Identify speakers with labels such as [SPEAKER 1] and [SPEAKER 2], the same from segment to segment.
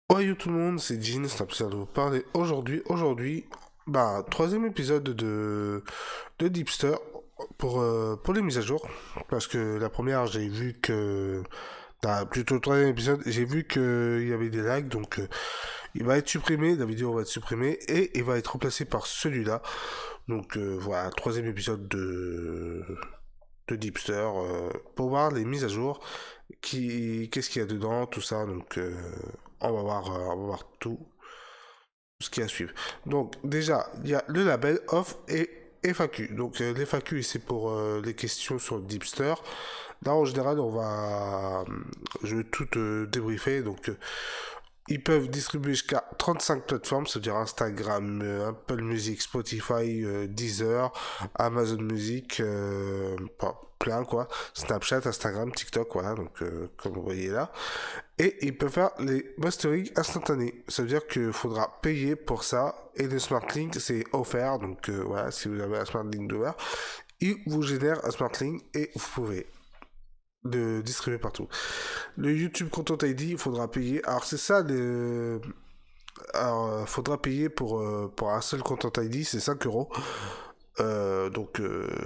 [SPEAKER 1] Oh yo tout le monde, c'est Jean, c'est un plaisir de vous parler aujourd'hui, troisième épisode de Deepster pour les mises à jour. Parce que la première, j'ai vu que, plutôt le troisième épisode, j'ai vu qu'il y avait des lags, donc il va être supprimé, la vidéo va être supprimée, et il va être remplacé par celui-là. Donc voilà, troisième épisode de Deepster, pour voir les mises à jour, qu'est-ce qu'il y a dedans, tout ça, donc on va voir tout ce qu'il y a à suivre. Donc déjà, il y a le label off et FAQ. Donc l'FAQ c'est pour les questions sur Deepster. Là en général je vais tout débriefer. Donc ils peuvent distribuer jusqu'à 35 plateformes, c'est-à-dire Instagram, Apple Music, Spotify, Deezer, Amazon Music, plein quoi, Snapchat, Instagram, TikTok, voilà, donc comme vous voyez là. Et ils peuvent faire les mastering instantanés, ça veut dire qu'il faudra payer pour ça, et le Smart Link c'est offert, donc voilà, si vous avez un Smart Link ouvert, il vous génère un Smart Link et vous pouvez le distribuer partout. Le YouTube Content ID, il faudra payer. Alors c'est ça, faudra payer pour un seul Content ID, c'est 5 euros.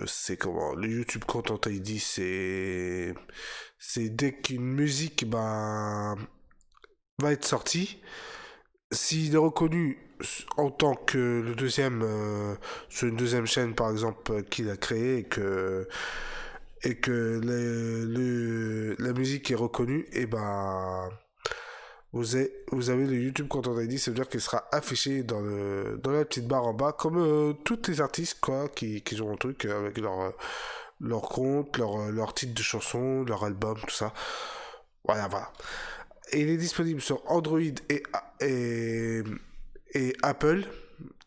[SPEAKER 1] C'est comment le YouTube Content ID, c'est dès qu'une musique va être sortie, s'il est reconnu en tant que le deuxième sur une deuxième chaîne par exemple qu'il a créé et que la musique est reconnue, et vous avez le YouTube Content ID, ça veut dire qu'il sera affiché dans la petite barre en bas, comme tous les artistes quoi, qui ont un truc avec leur compte, leur titre de chanson, leur album, tout ça. Voilà, voilà. Et il est disponible sur Android et Apple.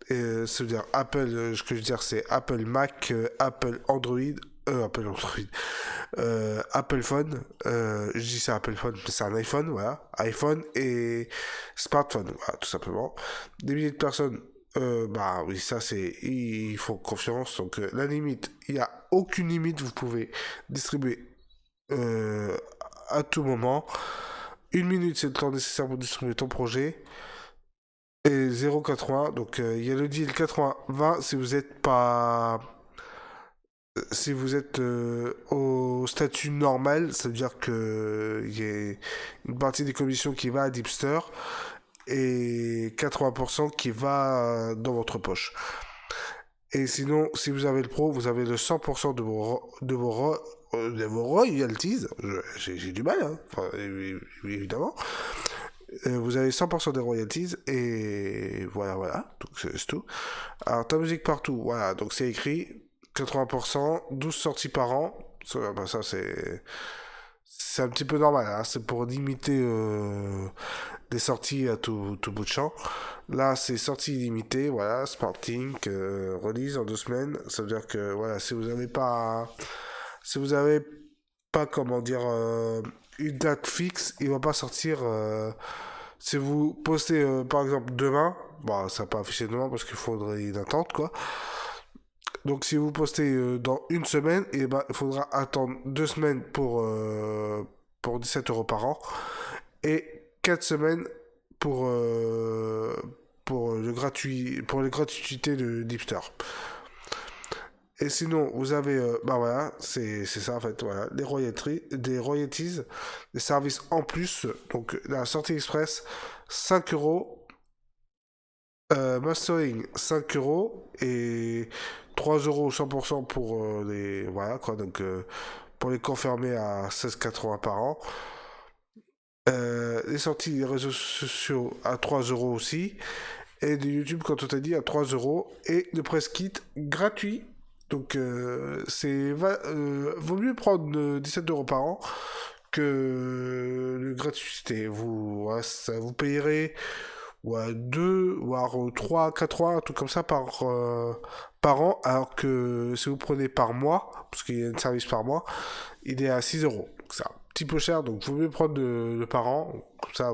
[SPEAKER 1] C'est-à-dire Apple, ce que je veux dire, c'est Apple Mac, Apple Android, Apple Android, Apple Phone, je dis ça Apple Phone, c'est un iPhone, voilà, iPhone et smartphone, voilà, tout simplement. Des milliers de personnes, oui, ça c'est, il faut confiance, donc la limite, il n'y a aucune limite, vous pouvez distribuer euh, à tout moment. 1 minute, c'est le temps nécessaire pour distribuer ton projet. Et 0,80, donc il y a le deal 80-20 si vous êtes pas si vous êtes au statut normal, ça veut dire que il y a une partie des commissions qui va à Deepster et 80% qui va dans votre poche. Et sinon, si vous avez le pro, vous avez le 100% de vos royalties. J'ai du mal, hein, enfin, évidemment. Vous avez 100% des royalties et voilà, voilà. Donc c'est tout. Alors ta musique partout, voilà. Donc c'est écrit 80%, 12 sorties par an. Ça c'est un petit peu normal, hein. C'est pour limiter des sorties à tout bout de champ. Là, c'est sortie illimitée, voilà, Smartlink, release en 2 semaines. Ça veut dire que, voilà, si vous avez pas, comment dire, une date fixe, il va pas sortir. Si vous postez, par exemple, demain, ça va pas afficher demain parce qu'il faudrait une attente, quoi. Donc, si vous postez dans une semaine, il faudra attendre 2 semaines pour 17 euros par an et 4 semaines pour, euh, pour les gratuités de Deepster. Et sinon, vous avez, voilà, c'est ça en fait, voilà, des royalties, des services en plus. Donc, la sortie express, 5 euros, mastering, 5 euros, et 3 euros 100% pour les, voilà quoi, donc pour les confirmer à 16,80 par an. Les sorties des réseaux sociaux à 3 euros aussi. Et de YouTube, quand on t'a dit, à 3 euros. Et le press kit gratuit. Donc, vaut mieux prendre 17 euros par an que le gratuité. Ouais, ça vous payerez, ouais, 2, voire 3, 4 ans, un truc comme ça par an. Alors que si vous prenez par mois, parce qu'il y a un service par mois, il est à 6 euros. Donc, c'est un petit peu cher. Donc, vous pouvez prendre le par an. Comme ça,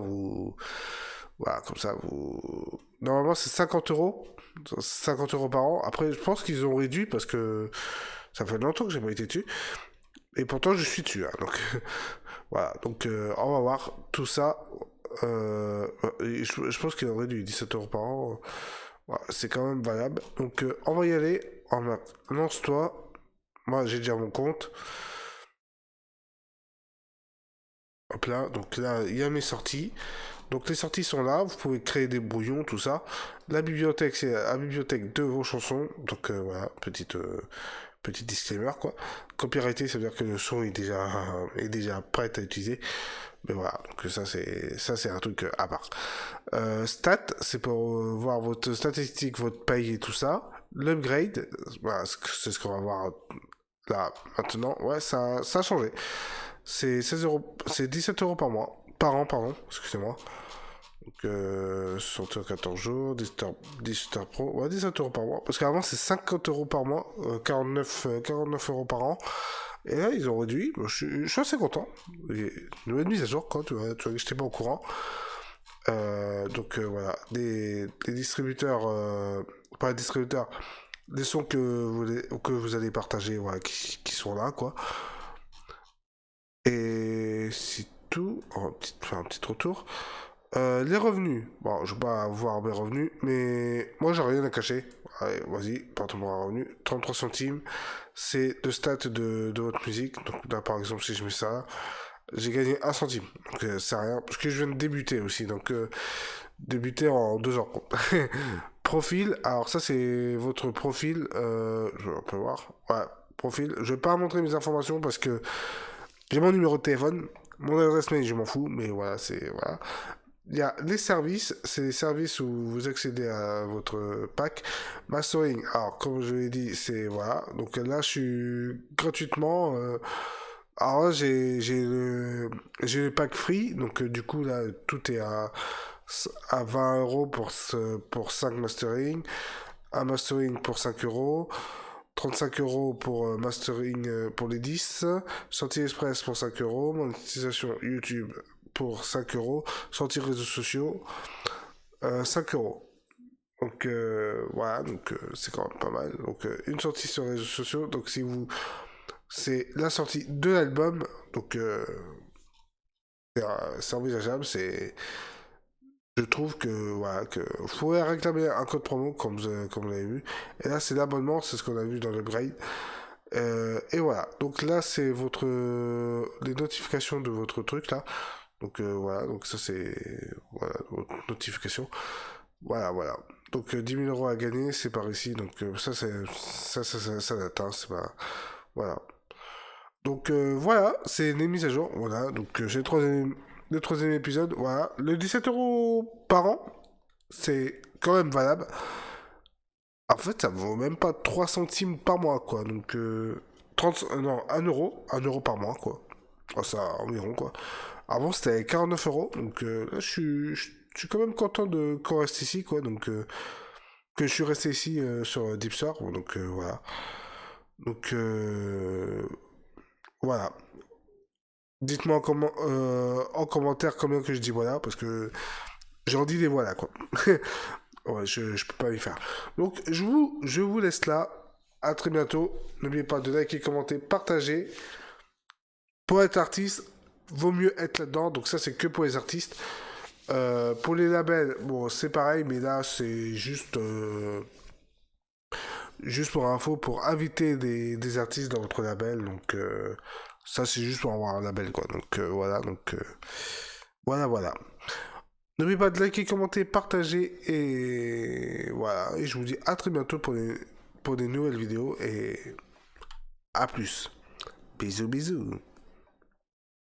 [SPEAKER 1] voilà, comme ça, Normalement, c'est 50 euros. 50 euros par an. Après, je pense qu'ils ont réduit parce que ça fait longtemps que j'ai pas été dessus. Et pourtant, je suis dessus, hein. Donc, voilà. Donc, on va voir tout ça. Je pense qu'il aurait dû 17 € par an. Voilà, c'est quand même valable. Donc on va y aller. Lance-toi. Moi j'ai déjà mon compte. Hop là, donc là il y a mes sorties. Donc les sorties sont là, vous pouvez créer des brouillons, tout ça. La bibliothèque, c'est la bibliothèque de vos chansons. Donc voilà, petit disclaimer quoi. Copyrighté, ça veut dire que le son est déjà prêt à utiliser. Mais voilà, donc ça c'est un truc à part. Stat, c'est pour voir votre statistique, votre paye et tout ça. L'upgrade, voilà, c'est ce qu'on va voir là maintenant. Ouais, ça a changé. C'est 16 €, c'est 17 € par mois. Par an, pardon, excusez-moi. Donc, 14 jours, 18 heures pro, ouais, 17 € par mois. Parce qu'avant, c'est 50 € par mois, 49 € par an. Et là, ils ont réduit. Je suis assez content. Une nouvelle mise à jour, quoi, tu vois, je n'étais pas au courant. Donc, voilà, des distributeurs, pas des distributeurs, des sons que vous allez partager, voilà, qui sont là, quoi. Et c'est tout. On va faire un petit retour. Les revenus. Bon, je vais pas voir mes revenus, mais moi j'ai rien à cacher. Allez, vas-y, partons-moi un revenu. 33 centimes, c'est le stat de votre musique. Donc là, par exemple, si je mets ça, j'ai gagné 1 centime. Donc c'est rien. Parce que je viens de débuter aussi. Donc débuter en 2 ans. Profil. Alors ça, c'est votre profil. On peut voir. Ouais, profil. Je vais pas montrer mes informations parce que j'ai mon numéro de téléphone. Mon adresse mail, je m'en fous. Mais voilà, voilà. Il y a les services, c'est les services où vous accédez à votre pack. Mastering, alors comme je l'ai dit, c'est voilà. Donc là, je suis gratuitement. Alors là, j'ai le pack free. Donc du coup, là, tout est à 20 € pour 5 mastering. Un mastering pour 5 €. 35 € pour mastering pour les 10. Sortie express pour 5 €. Monétisation YouTube pour 5 €. Sortie réseaux sociaux, 5 €. Donc voilà, donc c'est quand même pas mal. Donc une sortie sur les réseaux sociaux. Donc si vous, c'est la sortie de l'album. Donc c'est envisageable. Je trouve que voilà, que vous pouvez réclamer un code promo comme vous l'avez vu. Et là c'est l'abonnement, c'est ce qu'on a vu dans l'upgrade. Et voilà, donc là c'est les notifications de votre truc là. Donc voilà, donc ça c'est voilà, votre notification. Voilà. Donc 10 000 € à gagner, c'est par ici. Donc ça date, hein, c'est pas voilà. Donc voilà, c'est les mises à jour. Voilà, donc j'ai le troisième épisode. Voilà, le 17 € par an, c'est quand même valable. En fait, ça vaut même pas 3 centimes par mois, quoi. Donc non, 1 € par mois, quoi. Oh, ça, environ, quoi. Avant, c'était 49 €. Donc là, je suis quand même content qu'on reste ici, quoi. Donc, que je suis resté ici sur Deep Store. Donc, voilà. Donc, voilà. Dites-moi en commentaire combien que je dis voilà, parce que j'en dis des voilà, quoi. Ouais, je peux pas y faire. Donc, je vous laisse là. À très bientôt. N'oubliez pas de liker, commenter, partager. Pour être artiste, vaut mieux être là-dedans. Donc ça, c'est que pour les artistes. Pour les labels, bon, c'est pareil, mais là, c'est juste pour info, pour inviter des artistes dans votre label. Donc ça, c'est juste pour avoir un label, quoi. Donc voilà, voilà. N'oubliez pas de liker, commenter, partager et voilà. Et je vous dis à très bientôt pour des nouvelles vidéos et à plus. Bisous.